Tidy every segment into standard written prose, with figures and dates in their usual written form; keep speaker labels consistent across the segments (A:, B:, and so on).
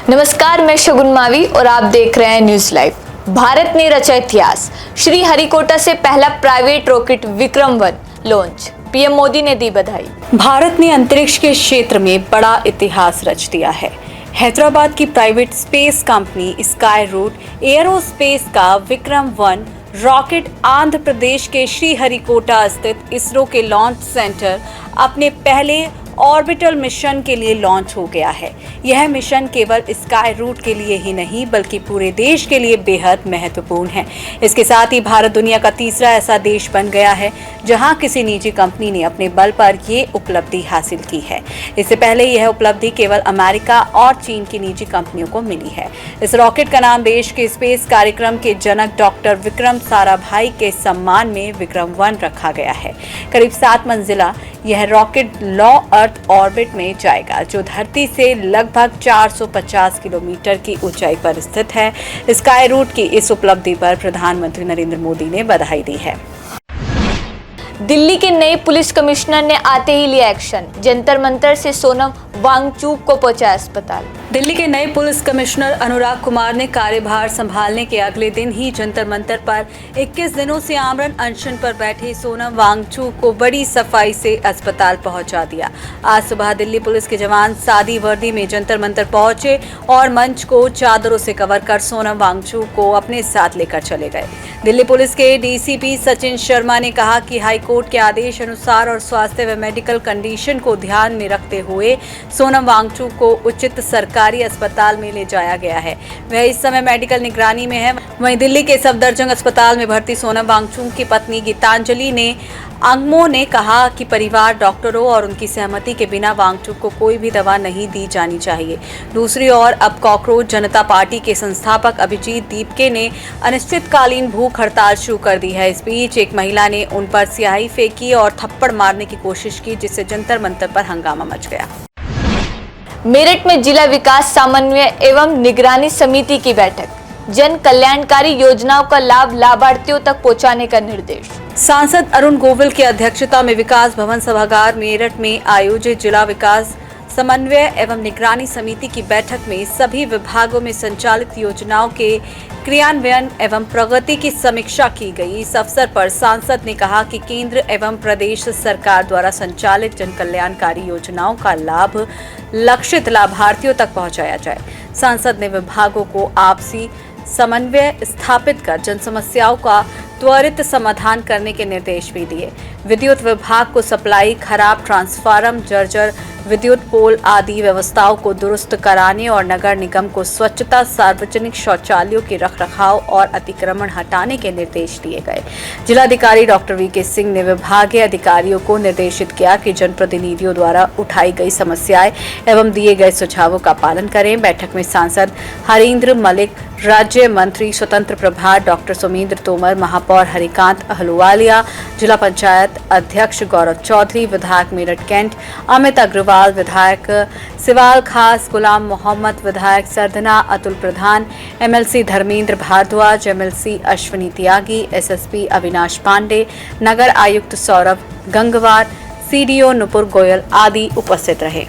A: नमस्कार, मैं शगुन मावी और आप देख रहे हैं न्यूज लाइव। भारत ने रचा इतिहास। श्रीहरिकोटा से पहला private rocket Vikram launch. PM Modi ने दी बधाई।
B: भारत ने अंतरिक्ष के क्षेत्र में बड़ा इतिहास रच दिया है। हैदराबाद की private space company Skyroot aerospace का विक्रम-1 रॉकेट आंध्र प्रदेश के श्रीहरिकोटा स्थित इसरो के लॉन्च सेंटर अपने पहले ऑर्बिटल मिशन के लिए लॉन्च हो गया है। यह मिशन केवल स्काई रूट के लिए ही नहीं बल्कि पूरे देश के लिए बेहद महत्वपूर्ण है। इसके साथ ही भारत दुनिया का तीसरा ऐसा देश बन गया है जहां किसी निजी कंपनी ने अपने बल पर ये उपलब्धि हासिल की है। इससे पहले यह उपलब्धि केवल अमेरिका और चीन की निजी कंपनियों को मिली है। इस रॉकेट का नाम देश के स्पेस कार्यक्रम के जनक डॉक्टर विक्रम साराभाई के सम्मान में विक्रम-1 रखा गया है। करीब 7 मंजिला यह रॉकेट लौ अर्थ ऑर्बिट में जाएगा, जो धरती से लगभग 450 किलोमीटर की ऊंचाई पर स्थित है। स्काई रूट की इस उपलब्धि पर प्रधानमंत्री नरेंद्र मोदी ने बधाई दी है।
A: दिल्ली के नए पुलिस कमिश्नर ने आते ही लिया एक्शन। जंतर मंतर से सोनम वांगचुक को पहुंचाया अस्पताल।
B: दिल्ली के नए पुलिस कमिश्नर अनुराग कुमार ने कार्यभार संभालने के अगले दिन ही जंतर मंतर पर 21 दिनों से आमरण अनशन पर बैठे सोनम वांगचुक को बड़ी सफाई से अस्पताल पहुंचा दिया। आज सुबह दिल्ली पुलिस के जवान सादी वर्दी में जंतर मंतर पहुंचे और मंच को चादरों से कवर कर सोनम वांगचुक को अपने साथ लेकर चले गए। दिल्ली पुलिस के डीसीपी सचिन शर्मा ने कहा कि हाईकोर्ट के आदेश अनुसार और स्वास्थ्य व मेडिकल कंडीशन को ध्यान में रखते हुए सोनम वांगचुक को उचित सरकारी अस्पताल में ले जाया गया है। वह इस समय मेडिकल निगरानी में है। वहीं दिल्ली के सफदरजंग अस्पताल में भर्ती सोनम वांगचुक की पत्नी गीतांजलि ने अंगमो ने कहा कि परिवार, डॉक्टरों और उनकी सहमति के बिना वांगचुक को कोई भी दवा नहीं दी जानी चाहिए। दूसरी ओर अब कॉकरोच जनता पार्टी के संस्थापक अभिजीत दीपके ने अनिश्चितकालीन भूख हड़ताल शुरू कर दी है। इस बीच एक महिला ने उन पर स्याही फेंकी और थप्पड़ मारने की कोशिश की, जिससे जंतर मंतर पर हंगामा मच गया।
A: मेरठ में जिला विकास समन्वय एवं निगरानी समिति की बैठक। जन कल्याणकारी योजनाओं का लाभ लाभार्थियों तक पहुंचाने का निर्देश।
B: सांसद अरुण गोविल की अध्यक्षता में विकास भवन सभागार मेरठ में आयोजित जिला विकास समन्वय एवं निगरानी समिति की बैठक में सभी विभागों में संचालित योजनाओं के क्रियान्वयन एवं प्रगति की समीक्षा की गई। इस अवसर पर सांसद ने कहा कि केंद्र एवं प्रदेश सरकार द्वारा संचालित जन कल्याणकारी योजनाओं का लाभ लक्षित लाभार्थियों तक पहुंचाया जाए। सांसद ने विभागों को आपसी समन्वय स्थापित कर जन समस्याओं का त्वरित समाधान करने के निर्देश भी दिए। विद्युत विभाग को सप्लाई, खराब ट्रांसफार्मर, जर्जर विद्युत पोल आदि व्यवस्थाओं को दुरुस्त कराने और नगर निगम को स्वच्छता, सार्वजनिक शौचालयों के रखरखाव और अतिक्रमण हटाने के निर्देश दिए गए। जिलाधिकारी डॉक्टर वीके सिंह ने विभागीय अधिकारियों को निर्देशित किया कि जनप्रतिनिधियों द्वारा उठाई गई समस्याएं एवं दिए गए सुझावों का पालन करें। बैठक में सांसद हरीन्द्र मलिक, राज्य मंत्री स्वतंत्र प्रभार डॉक्टर सुमेंद्र तोमर, महापौर हरिकांत अहलुवालिया, जिला पंचायत अध्यक्ष गौरव चौधरी, विधायक मेरठ कैंट अमित अग्रवाल, विधायक सिवाल खास गुलाम मोहम्मद, विधायक सरधना अतुल प्रधान, एमएलसी धर्मेंद्र भारद्वाज, एमएलसी अश्विनी त्यागी, एसएसपी अविनाश पांडे, नगर आयुक्त सौरभ गंगवार, सीडीओ नुपुर गोयल आदि उपस्थित रहे।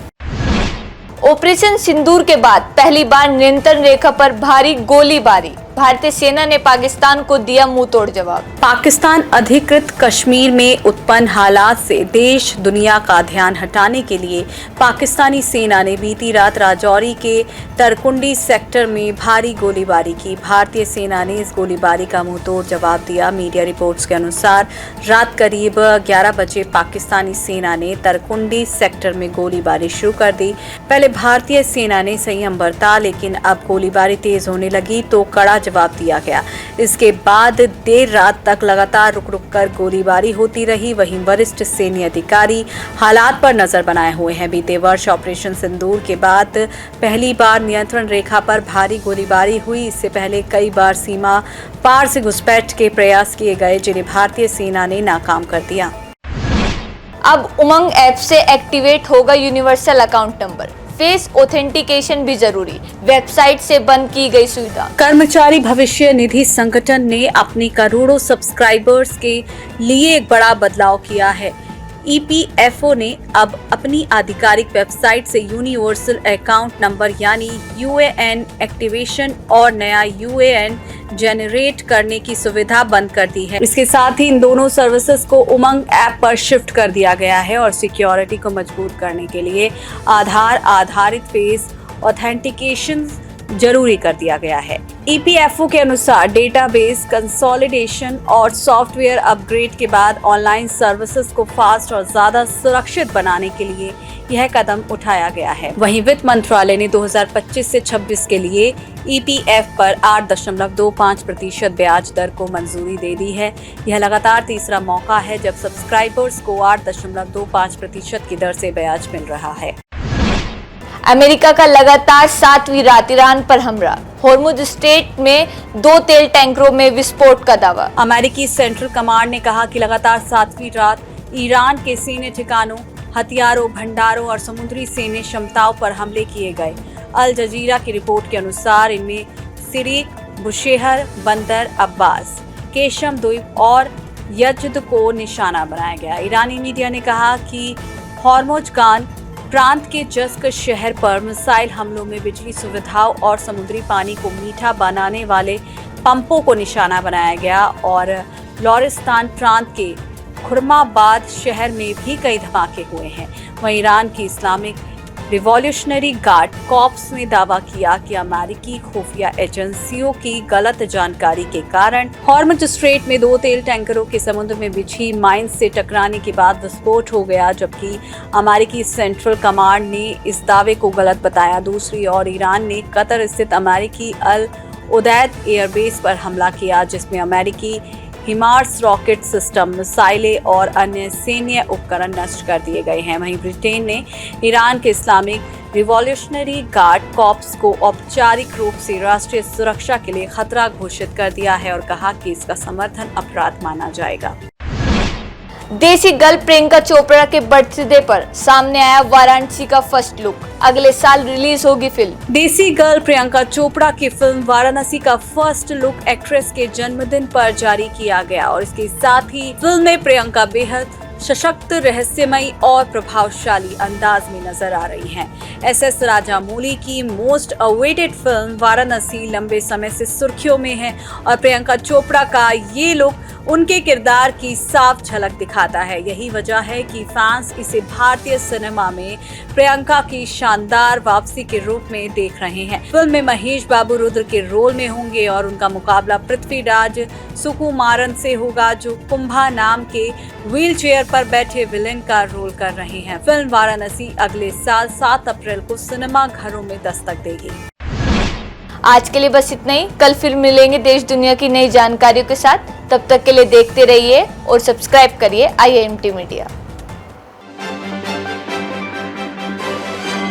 A: ऑपरेशन सिंदूर के बाद पहली बार नियंत्रण रेखा पर भारी गोलीबारी। भारतीय सेना ने पाकिस्तान को दिया मुंहतोड़ जवाब।
B: पाकिस्तान अधिकृत कश्मीर में उत्पन्न हालात से देश दुनिया का ध्यान हटाने के लिए पाकिस्तानी सेना ने बीती रात राजौरी के तरकुंडी सेक्टर में भारी गोलीबारी की। भारतीय सेना ने इस गोलीबारी का मुंहतोड़ जवाब दिया। मीडिया रिपोर्ट्स के अनुसार रात करीब 11 बजे पाकिस्तानी सेना ने तरकुंडी सेक्टर में गोलीबारी शुरू कर दी। पहले भारतीय सेना ने संयम बरता, लेकिन अब गोलीबारी तेज होने लगी तो कड़ा जवाब दिया गया। इसके बाद देर रात तक लगातार रुक रुक कर गोलीबारी होती रही। वहीं वरिष्ठ सैन्य अधिकारी हालात पर नजर बनाए हुए हैं। बीते वर्ष ऑपरेशन सिंदूर के बाद पहली बार नियंत्रण रेखा पर भारी गोलीबारी हुई। इससे पहले कई बार सीमा पार से घुसपैठ के प्रयास किए गए, जिन्हें भारतीय सेना ने नाकाम कर दिया।
A: अब उमंग ऐप से एक्टिवेट होगा universal account number. Face authentication भी जरूरी। वेबसाइट से बंद की गई सुविधा।
B: कर्मचारी भविष्य निधि संगठन ने अपने करोड़ों सब्सक्राइबर्स के लिए एक बड़ा बदलाव किया है। ईपीएफओ ने अब अपनी आधिकारिक वेबसाइट से यूनिवर्सल अकाउंट नंबर यानी यूएएन एक्टिवेशन और नया यूएएन जनरेट करने की सुविधा बंद कर दी है। इसके साथ ही इन दोनों सर्विसेज को उमंग ऐप पर शिफ्ट कर दिया गया है और सिक्योरिटी को मजबूत करने के लिए आधार आधारित फेस ऑथेंटिकेशन जरूरी कर दिया गया है। ईपीएफओ के अनुसार डेटाबेस कंसोलिडेशन और सॉफ्टवेयर अपग्रेड के बाद ऑनलाइन सर्विसेज को फास्ट और ज्यादा सुरक्षित बनाने के लिए यह कदम उठाया गया है। वहीं वित्त मंत्रालय ने 2025 से 26 के लिए ईपीएफ पर 8.25% ब्याज दर को मंजूरी दे दी है। यह लगातार तीसरा मौका है जब सब्सक्राइबर्स को 8.25% की दर से ब्याज मिल रहा है।
A: अमेरिका का लगातार 7वीं रात ईरान पर हमला, होर्मुज स्ट्रेट में 2 तेल टैंकरों में विस्फोट का दावा।
B: अमेरिकी सेंट्रल कमांड ने कहा कि लगातार 7वीं रात ईरान के सैन्य ठिकानों, हथियारों, भंडारों और समुद्री सैन्य क्षमताओं पर हमले किए गए। अल जजीरा की रिपोर्ट के अनुसार इनमें सिरिक, बुशेहर, बंदर अब्बास, केशम द्वीप और यजद को निशाना बनाया गया। ईरानी मीडिया ने कहा कि हॉर्मुज़गान प्रांत के जस्क शहर पर मिसाइल हमलों में बिजली सुविधाओं और समुद्री पानी को मीठा बनाने वाले पंपों को निशाना बनाया गया और लॉरिस्तान प्रांत के खुरमाबाद शहर में भी कई धमाके हुए हैं। वहीं ईरान की इस्लामिक रिवॉल्यूशनरी गार्ड कॉर्प्स ने दावा किया कि अमेरिकी खुफिया एजेंसियों की गलत जानकारी के कारण हॉर्मुज स्ट्रेट में 2 तेल टैंकरों के समुद्र में बिछी माइंस से टकराने के बाद विस्फोट हो गया, जबकि अमेरिकी सेंट्रल कमांड ने इस दावे को गलत बताया। दूसरी ओर ईरान ने कतर स्थित अमेरिकी अल उदैद एयरबेस पर हमला किया, जिसमें अमेरिकी हिमार्स रॉकेट सिस्टम, मिसाइलें और अन्य सैन्य उपकरण नष्ट कर दिए गए हैं। वहीं ब्रिटेन ने ईरान के इस्लामिक रिवॉल्यूशनरी गार्ड कॉर्प्स को औपचारिक रूप से राष्ट्रीय सुरक्षा के लिए खतरा घोषित कर दिया है और कहा कि इसका समर्थन अपराध माना जाएगा।
A: देसी गर्ल प्रियंका चोपड़ा के बर्थडे पर सामने आया वाराणसी का फर्स्ट लुक, अगले साल रिलीज होगी फिल्म।
B: देसी गर्ल प्रियंका चोपड़ा की फिल्म वाराणसी का फर्स्ट लुक एक्ट्रेस के जन्मदिन पर जारी किया गया और इसके साथ ही फिल्म में प्रियंका बेहद सशक्त, रहस्यमयी और प्रभावशाली अंदाज में नजर आ रही हैं। एसएस राजामौली की मोस्ट अवेटेड फिल्म वाराणसी लंबे समय से सुर्खियों में है और प्रियंका चोपड़ा का ये लुक उनके किरदार की साफ झलक दिखाता है। यही वजह है कि फैंस इसे भारतीय सिनेमा में प्रियंका की शानदार वापसी के रूप में देख रहे हैं। फिल्म में महेश बाबू रुद्र के रोल में होंगे और उनका मुकाबला पृथ्वीराज सुकुमारन से होगा, जो कुंभा नाम के व्हील चेयर पर बैठे विलेन का रोल कर रहे हैं। फिल्म वाराणसी अगले साल 7 अप्रैल को सिनेमा घरों में दस्तक देगी।
A: आज के लिए बस इतना ही। कल फिर मिलेंगे देश दुनिया की नई जानकारियों के साथ। तब तक के लिए देखते रहिए और सब्सक्राइब करिए IIMT मीडिया।